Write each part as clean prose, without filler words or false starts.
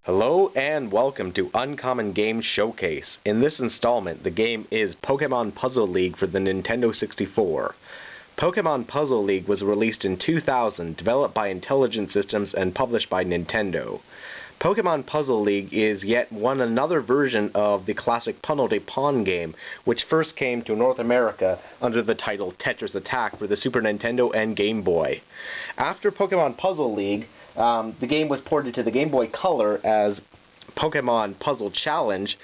Hello and welcome to Uncommon Game Showcase. In this installment, the game is Pokémon Puzzle League for the Nintendo 64. Pokémon Puzzle League was released in 2000, developed by Intelligent Systems and published by Nintendo. Pokémon Puzzle League is yet another version of the classic Puzzle de Pon game, which first came to North America under the title Tetris Attack for the Super Nintendo and Game Boy. After Pokémon Puzzle League, the game was ported to the Game Boy Color as Pokémon Puzzle Challenge,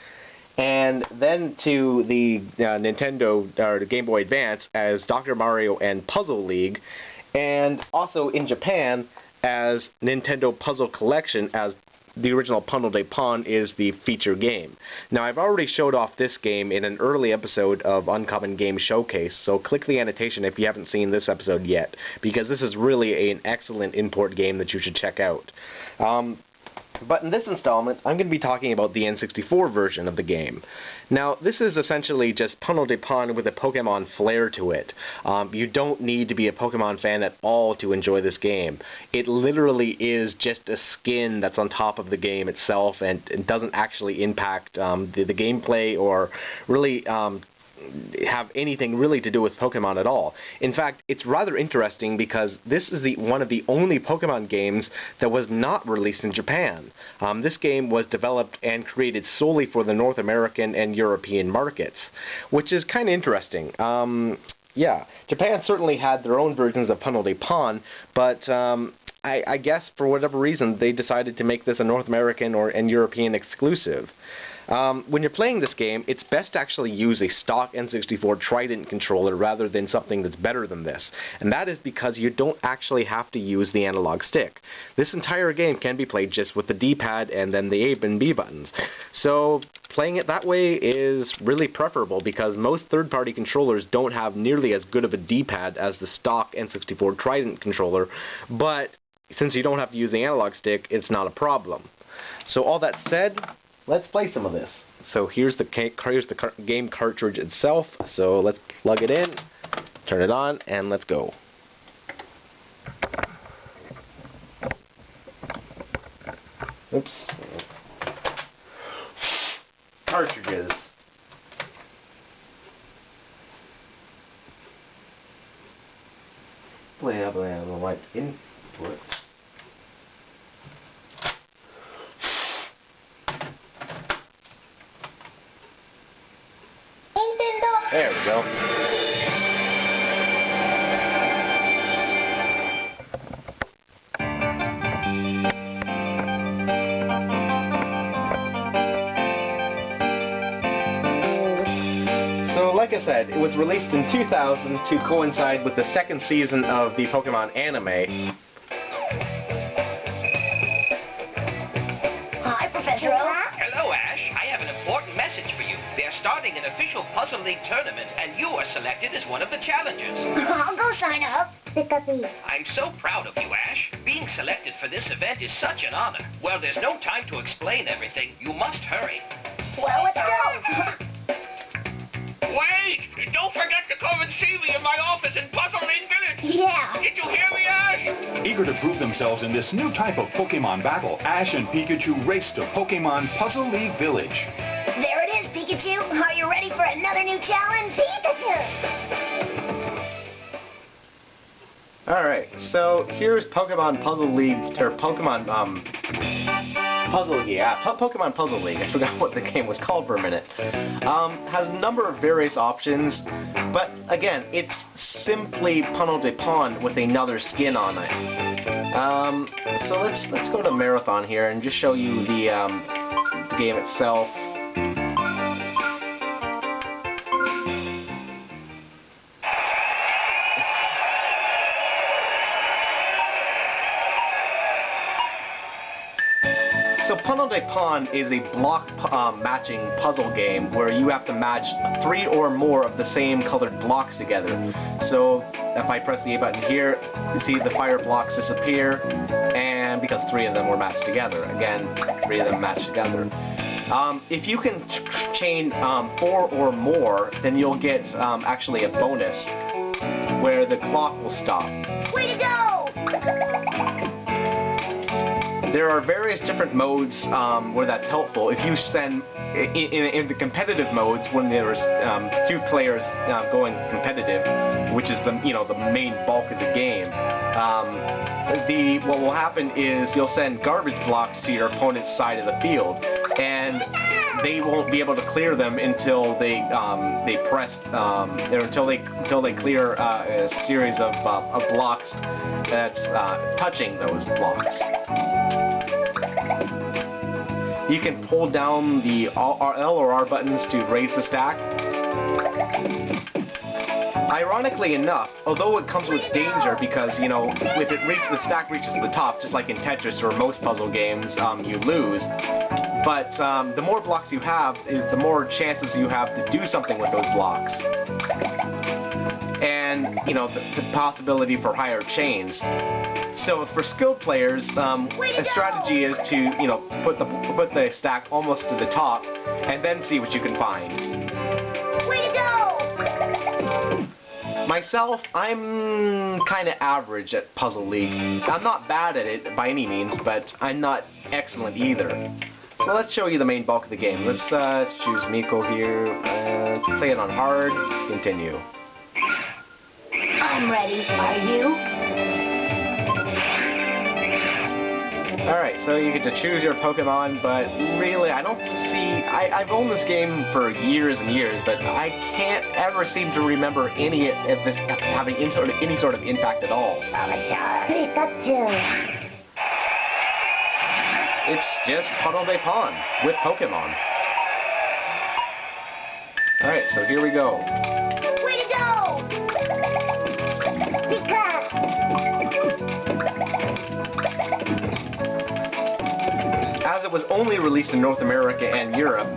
and then to the Nintendo or the Game Boy Advance as Dr. Mario and Puzzle League, and also in Japan as Nintendo Puzzle Collection, as the original Puzzle de Pon is the feature game. Now, I've already showed off this game in an early episode of Uncommon Game Showcase, so click the annotation if you haven't seen this episode yet, because this is really an excellent import game that you should check out. But in this installment, I'm going to be talking about the N64 version of the game. Now, this is essentially just Puzzle de Pon with a Pokemon flair to it. You don't need to be a Pokemon fan at all to enjoy this game. It literally is just a skin that's on top of the game itself, and it doesn't actually impact the gameplay or really have anything really to do with Pokemon at all. In fact, it's rather interesting because this is one of the only Pokemon games that was not released in Japan. This game was developed and created solely for the North American and European markets, which is kind of interesting. Yeah, Japan certainly had their own versions of Puzzle de Pon, but I guess for whatever reason they decided to make this a North American and European exclusive. When you're playing this game, it's best to actually use a stock N64 Trident controller rather than something that's better than this. And that is because you don't actually have to use the analog stick. This entire game can be played just with the D-pad and then the A and B buttons. So playing it that way is really preferable because most third-party controllers don't have nearly as good of a D-pad as the stock N64 Trident controller, but since you don't have to use the analog stick, it's not a problem. So all that said, let's play some of this. So here's the game cartridge itself. So let's plug it in, turn it on, and let's go. Oops. Cartridges. Play up and the right input. There we go. So, like I said, it was released in 2000 to coincide with the second season of the Pokemon anime. Hi, Professor Oak. Hello, Ash. I have an important message for you. They're starting an official Puzzle League tournament, and you are selected as one of the challengers. I'll go sign up. I'm so proud of you, Ash. Being selected for this event is such an honor. Well, there's no time to explain everything. You must hurry. Well, let's go. Wait! Don't forget to come and see me in my office in Puzzle League Village. Yeah. Did you hear me, Ash? Eager to prove themselves in this new type of Pokemon battle, Ash and Pikachu race to Pokemon Puzzle League Village. There it is, Pikachu. Are you ready for another new challenge? Pikachu! Alright, so here's Pokemon Puzzle League, or Pokemon, Pokemon Puzzle League. I forgot what the game was called for a minute. Has a number of various options, but again, it's simply Puzzle de Pon with another skin on it. So let's go to Marathon here and just show you the game itself. So Puzzle de Pon is a block matching puzzle game where you have to match 3 or more of the same colored blocks together. So if I press the A button here, you see the fire blocks disappear, and because 3 of them were matched together. Again, 3 of them matched together. If you can chain 4 or more, then you'll get actually a bonus where the clock will stop. Way to go! There are various different modes where that's helpful. If you send in the competitive modes, when there's few players going competitive, which is the main bulk of the game, what will happen is you'll send garbage blocks to your opponent's side of the field, and they won't be able to clear them until they press or until they clear a series of blocks that's touching those blocks. You can pull down the L or R buttons to raise the stack. Ironically enough, although it comes with danger because, if the stack reaches the top, just like in Tetris or most puzzle games, you lose. But the more blocks you have, the more chances you have to do something with those blocks. And, the possibility for higher chains. So for skilled players, a strategy is to, put the stack almost to the top, and then see what you can find. Way to go! Myself, I'm kind of average at Puzzle League. I'm not bad at it by any means, but I'm not excellent either. So let's show you the main bulk of the game. Let's choose Miko here. Let's play it on hard. Continue. I'm ready. Are you? Alright, so you get to choose your Pokemon, but really, I don't see... I've owned this game for years and years, but I can't ever seem to remember any of this having any sort of impact at all. Pikachu. It's just Puddle de Pond with Pokemon. Alright, so here we go. Way to go! Pika! As it was only released in North America and Europe,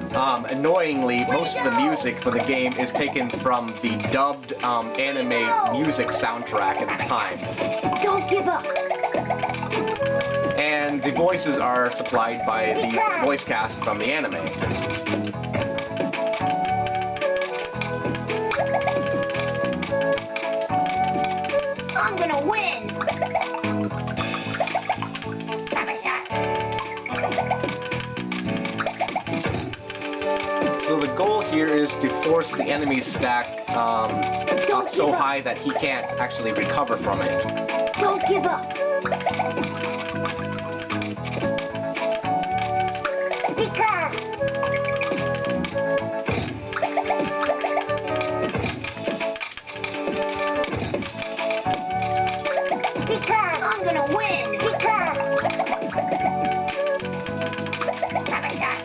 annoyingly, most of the music for the game is taken from the dubbed anime music soundtrack at the time. Don't give up! And the voices are supplied by the voice cast from the anime. I'm gonna win! Have a shot. So the goal here is to force the enemy's stack up so high that he can't actually recover from it. Don't give up! Pika! Pika! I'm gonna win! Pika! Have a shot.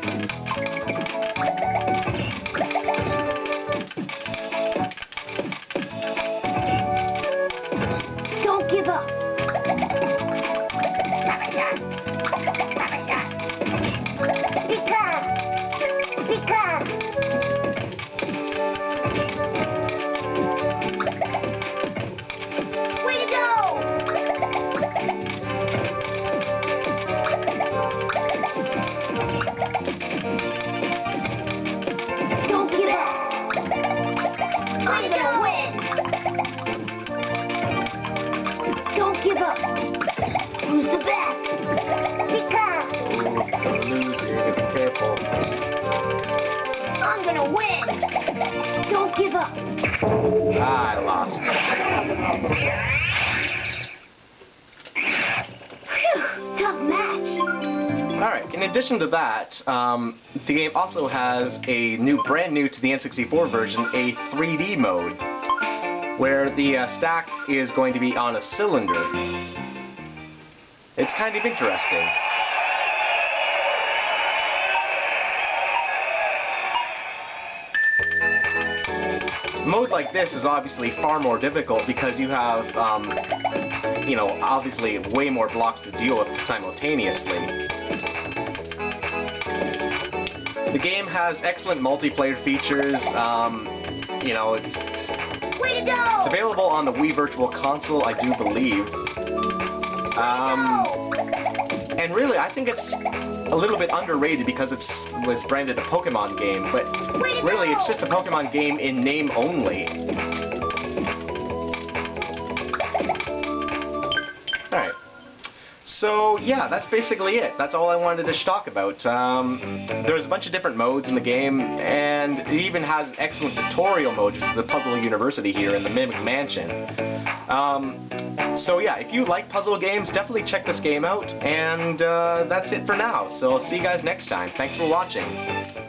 Don't give up! Have a shot. Have a shot. Pika! Pika! Way to go! Don't give up! I'm gonna win! Don't give up! Who's the best? Pika! Don't lose here, be careful. I'm gonna win! Don't give up! Ah, I lost. Phew, tough match. Alright, in addition to that, the game also has a brand new to the N64 version, a 3D mode, where the stack is going to be on a cylinder. It's kind of interesting. A mode like this is obviously far more difficult because you have, obviously way more blocks to deal with simultaneously. The game has excellent multiplayer features. It's Way to go! available on the Wii Virtual Console, I do believe. And really, I think it's a little bit underrated because it was branded a Pokemon game, but really, it's just a Pokemon game in name only. Alright. So yeah, that's basically it. That's all I wanted to talk about. There's a bunch of different modes in the game, and it even has excellent tutorial modes. It's the Puzzle University here in the Mimic Mansion. So yeah, if you like puzzle games, definitely check this game out, and that's it for now. So I'll see you guys next time. Thanks for watching.